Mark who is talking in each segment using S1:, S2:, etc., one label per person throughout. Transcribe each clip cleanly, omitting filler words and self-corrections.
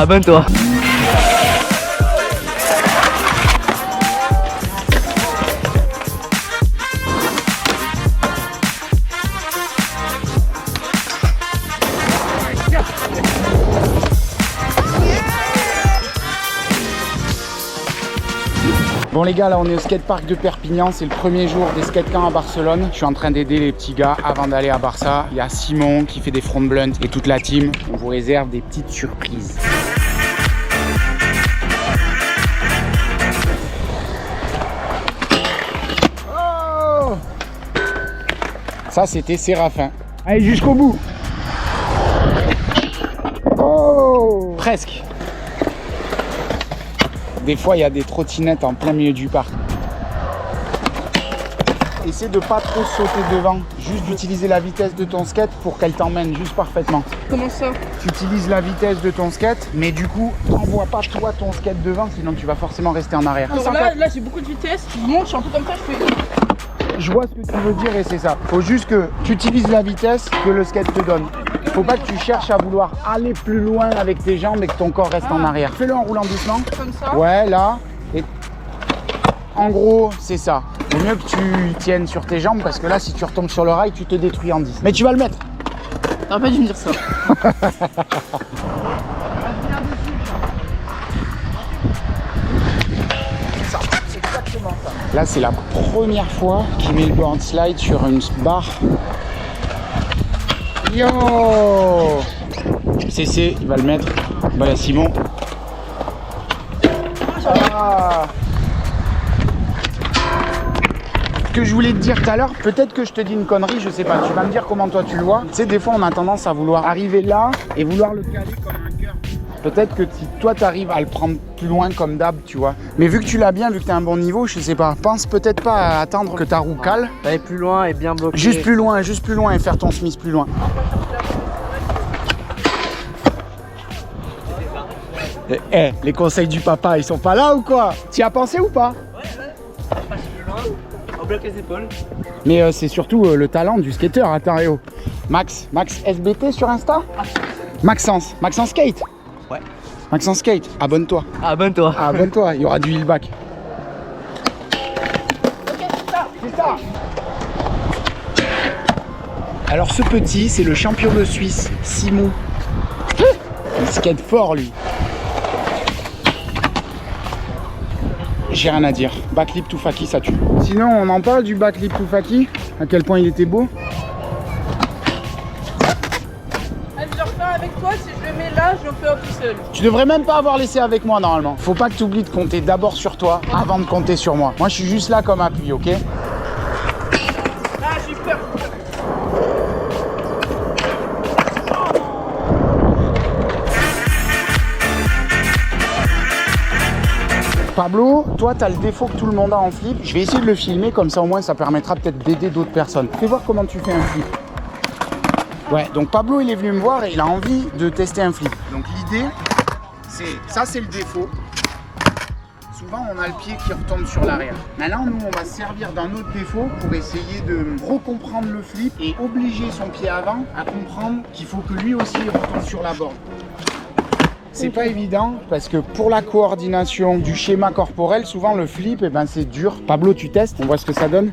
S1: Abonne-toi.
S2: Bon les gars, là on est au skatepark de Perpignan, c'est le premier jour des skatecamps à Barcelone. Je suis en train d'aider les petits gars avant d'aller à Barça. Il y a Simon qui fait des front blunts et toute la team. On vous réserve des petites surprises. Oh, ça c'était Séraphin. Allez jusqu'au bout. Oh, presque. Des fois, il y a des trottinettes en plein milieu du parc. Essaie de pas trop sauter devant, juste d'utiliser la vitesse de ton skate pour qu'elle t'emmène juste parfaitement.
S3: Comment ça?
S2: Tu utilises la vitesse de ton skate, mais du coup, envoie pas toi ton skate devant, sinon tu vas forcément rester en arrière.
S3: Alors là j'ai beaucoup de vitesse, je monte, je suis un peu comme ça, je fais...
S2: Je vois ce que tu veux dire et c'est ça. Faut juste que tu utilises la vitesse que le skate te donne. Faut pas que tu cherches à vouloir aller plus loin avec tes jambes et que ton corps reste en arrière. Fais-le en roulant doucement.
S3: Comme ça?
S2: Ouais, là. Et en gros, c'est ça. Vaut mieux que tu tiennes sur tes jambes parce que là, si tu retombes sur le rail, tu te détruis en 10. Mais tu vas le mettre.
S3: T'aurais pas dû me dire ça.
S2: C'est exactement ça. Là, c'est la première fois qu'il met le board slide sur une barre. Yo! CC, il va le mettre. Voilà, Simon. Ah. Ce que je voulais te dire tout à l'heure, peut-être que je te dis une connerie, je sais pas. Tu vas me dire comment toi tu le vois. Tu sais, des fois, on a tendance à vouloir arriver là et vouloir le caler comme un cœur. Peut-être que si toi t'arrives à le prendre plus loin comme d'hab, tu vois. Mais vu que tu l'as bien, vu que t'as un bon niveau, je sais pas. Pense peut-être pas à attendre que ta roue cale.
S1: Aller plus loin et bien bloqué.
S2: Juste plus loin et faire ton Smith plus loin. Les conseils du papa, ils sont pas là ou quoi? T'y as pensé ou pas?
S1: On bloque les épaules.
S2: Mais c'est surtout le talent du skater, attends Réo. Max SBT sur Insta? Maxence Skate?
S1: Ouais.
S2: Maxence Skate, abonne-toi.
S1: Abonne-toi.
S2: Abonne-toi, il y aura du heelback. C'est ça. Alors ce petit, c'est le champion de Suisse, Simon. Il skate fort lui. J'ai rien à dire. Backlip Toufaki, ça tue. Sinon, on en parle du backlip Toufaki? À quel point il était beau?
S3: Je le refais avec toi, si je le mets là, je le fais tout seul.
S2: Tu devrais même pas avoir laissé avec moi normalement. Faut pas que tu oublies de compter d'abord sur toi avant de compter sur moi. Moi, je suis juste là comme appui, ok?
S3: Ah, j'ai peur.
S2: Pablo, toi, tu as le défaut que tout le monde a en flip. Je vais essayer de le filmer, comme ça au moins ça permettra peut-être d'aider d'autres personnes. Fais voir comment tu fais un flip. Ouais, donc Pablo, il est venu me voir et il a envie de tester un flip. Donc l'idée, c'est... Ça, c'est le défaut. Souvent, on a le pied qui retombe sur l'arrière. Maintenant, nous, on va se servir d'un autre défaut pour essayer de recomprendre le flip et obliger son pied avant à comprendre qu'il faut que lui aussi il retombe sur la board. C'est pas évident parce que pour la coordination du schéma corporel, souvent le flip, eh ben, c'est dur. Pablo, tu testes, on voit ce que ça donne.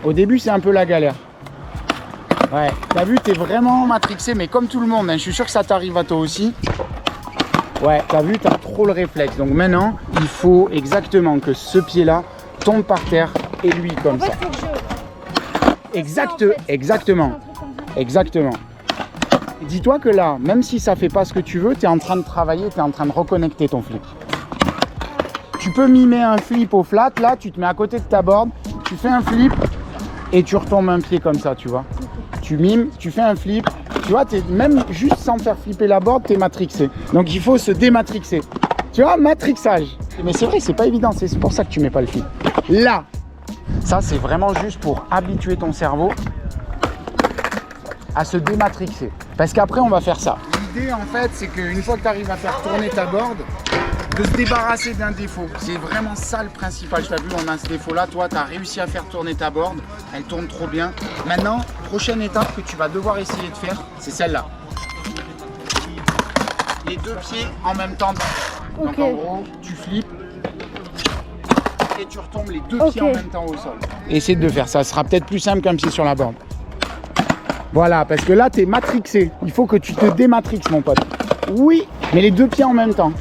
S2: Au début, c'est un peu la galère. Ouais, t'as vu, t'es vraiment matrixé, mais comme tout le monde, hein, je suis sûr que ça t'arrive à toi aussi. Ouais, t'as vu, t'as trop le réflexe. Donc maintenant, il faut exactement que ce pied-là tombe par terre et lui comme ça. Exactement. Dis-toi que là, même si ça fait pas ce que tu veux, tu es en train de travailler, tu es en train de reconnecter ton flip. Tu peux mimer un flip au flat, là tu te mets à côté de ta board, tu fais un flip et tu retombes un pied comme ça, tu vois. Tu mimes, tu fais un flip, tu vois, même juste sans faire flipper la board, tu es matrixé. Donc il faut se dématrixer. Tu vois, matrixage. Mais c'est vrai, c'est pas évident, c'est pour ça que tu mets pas le flip. Là, ça c'est vraiment juste pour habituer ton cerveau à se dématrixer. Parce qu'après, on va faire ça. L'idée, en fait, c'est qu'une fois que tu arrives à faire tourner ta board, de se débarrasser d'un défaut. C'est vraiment ça le principal. Je t'ai vu, on a ce défaut-là. Toi, tu as réussi à faire tourner ta board. Elle tourne trop bien. Maintenant, prochaine étape que tu vas devoir essayer de faire, c'est celle-là. les deux pieds en même temps. Donc
S4: Ok.
S2: en gros, tu flippes et tu retombes les deux pieds en même temps au sol. Essaye de faire ça, ce sera peut-être plus simple qu'un pied sur la borne. Voilà, parce que là, tu es matrixé. Il faut que tu te dématrixes, mon pote. Oui, mais les deux pieds en même temps.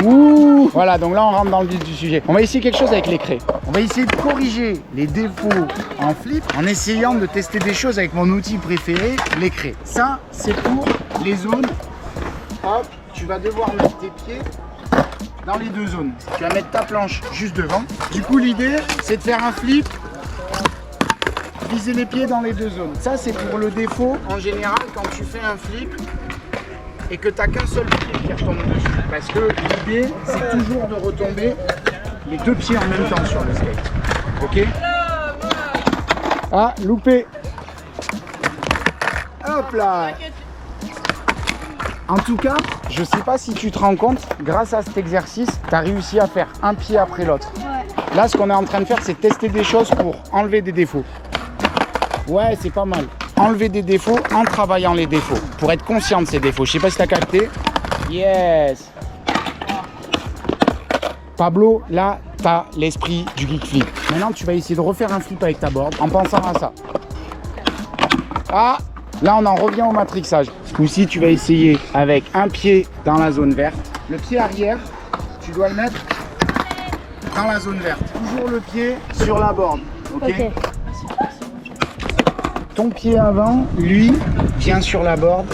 S2: Ouh. Voilà, donc là, on rentre dans le vif du sujet. On va essayer quelque chose avec les craies. On va essayer de corriger les défauts en flip en essayant de tester des choses avec mon outil préféré, les craies. Ça, c'est pour les zones. Hop, tu vas devoir mettre tes pieds dans les deux zones. Tu vas mettre ta planche juste devant. Du coup, l'idée, c'est de faire un flip, viser les pieds dans les deux zones. Ça, c'est pour le défaut, en général, quand tu fais un flip et que tu n'as qu'un seul pied qui retombe dessus. Parce que l'idée, c'est toujours de retomber les deux pieds en même temps sur le skate. Ok? Ah, loupé. Hop là. En tout cas, je sais pas si tu te rends compte, grâce à cet exercice, tu as réussi à faire un pied après l'autre.
S4: Ouais.
S2: Là, ce qu'on est en train de faire, c'est tester des choses pour enlever des défauts. Ouais, c'est pas mal. Enlever des défauts en travaillant les défauts, pour être conscient de ces défauts. Je sais pas si tu as capté. Yes. Pablo, là, tu as l'esprit du geek flip. Maintenant, tu vas essayer de refaire un flip avec ta board en pensant à ça. Ah, là, on en revient au matrixage. Ce coup-ci, tu vas essayer avec un pied dans la zone verte. Le pied arrière, tu dois le mettre dans la zone verte. Toujours le pied sur la board. Ok. Ton pied avant, lui, vient sur la board.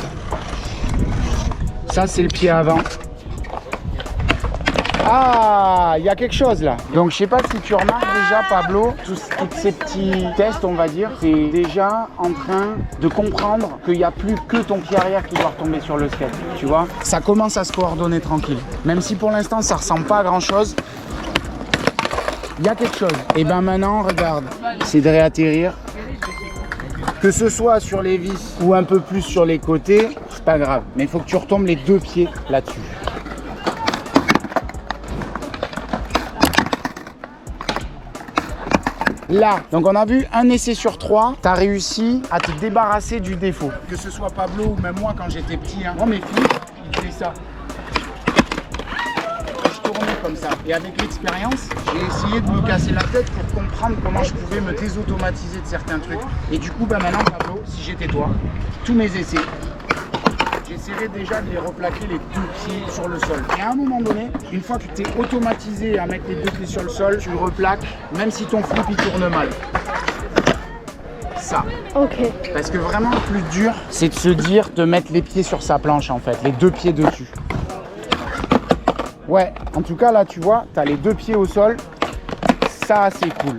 S2: Ça, c'est le pied avant. Ah, il y a quelque chose là. Donc, je sais pas si tu remarques déjà, Pablo, tous ces petits tests, on va dire, c'est déjà en train de comprendre qu'il n'y a plus que ton pied arrière qui doit retomber sur le skate. Tu vois, ça commence à se coordonner tranquille. Même si pour l'instant, ça ressemble pas à grand chose. Il y a quelque chose. Et ben maintenant, regarde, c'est de réatterrir. Que ce soit sur les vis ou un peu plus sur les côtés, c'est pas grave. Mais il faut que tu retombes les deux pieds là-dessus. Là, donc on a vu un essai sur 3, tu as réussi à te débarrasser du défaut. Que ce soit Pablo ou même moi quand j'étais petit, hein. Moi mes filles, ils faisaient ça. Je tournais comme ça. Et avec l'expérience, j'ai essayé de me casser la tête pour comprendre comment je pouvais me désautomatiser de certains trucs. Et du coup, bah maintenant Pablo, si j'étais toi, tous mes essais, j'essaierais déjà de les replaquer les deux pieds sur le sol. Et à un moment donné, une fois que tu es automatisé à mettre les deux pieds sur le sol, tu le replaques, même si ton flip il tourne mal. Ça.
S4: Ok.
S2: Parce que vraiment le plus dur, c'est de se dire de mettre les pieds sur sa planche en fait, les deux pieds dessus. Ouais, en tout cas là tu vois, tu as les deux pieds au sol, ça c'est cool.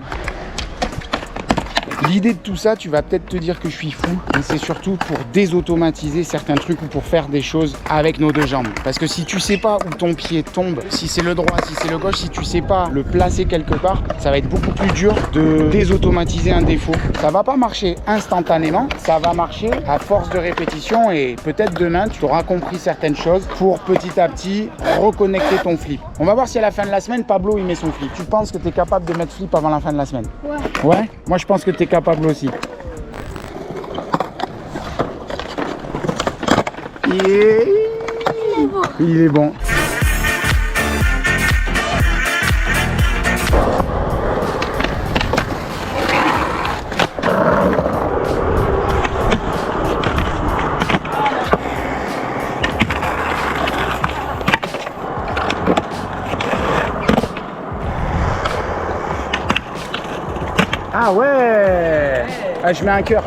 S2: L'idée de tout ça, tu vas peut-être te dire que je suis fou, mais c'est surtout pour désautomatiser certains trucs ou pour faire des choses avec nos deux jambes. Parce que si tu sais pas où ton pied tombe, si c'est le droit, si c'est le gauche, si tu sais pas le placer quelque part, ça va être beaucoup plus dur de désautomatiser un défaut. Ça va pas marcher instantanément, ça va marcher à force de répétition et peut-être demain tu auras compris certaines choses pour petit à petit reconnecter ton flip. On va voir si à la fin de la semaine, Pablo il met son flip. Tu penses que tu es capable de mettre flip avant la fin de la semaine?
S4: Ouais.
S2: Ouais, moi je pense que tu es capable aussi. Il est bon. Ah ouais, ah, je mets un cœur.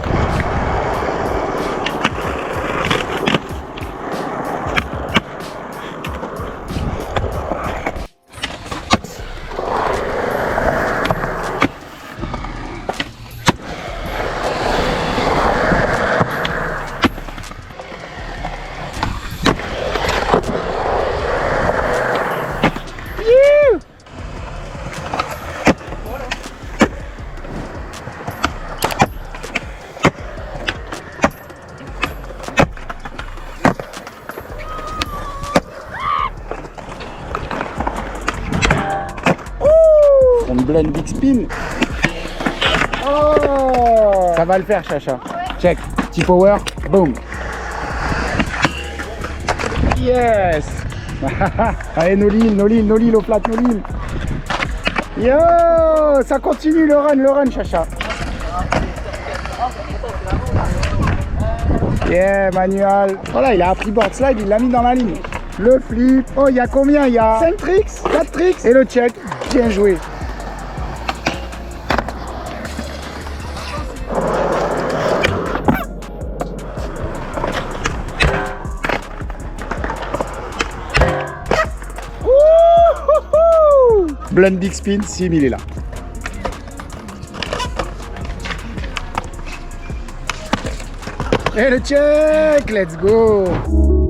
S2: On blend big spin. Oh, ça va le faire, Chacha. Check. Petit power. Boom. Yes. Allez, no l'île au plat, no l'île. Yo, ça continue le run, Chacha. Yeah, manual. Voilà, il a appris board slide, il l'a mis dans la ligne. Le flip. Oh, il y a combien? Il y a 5 tricks, 4 tricks. Et le check. Bien joué. Blunt big spin, Sim, il est là. Et le check, let's go.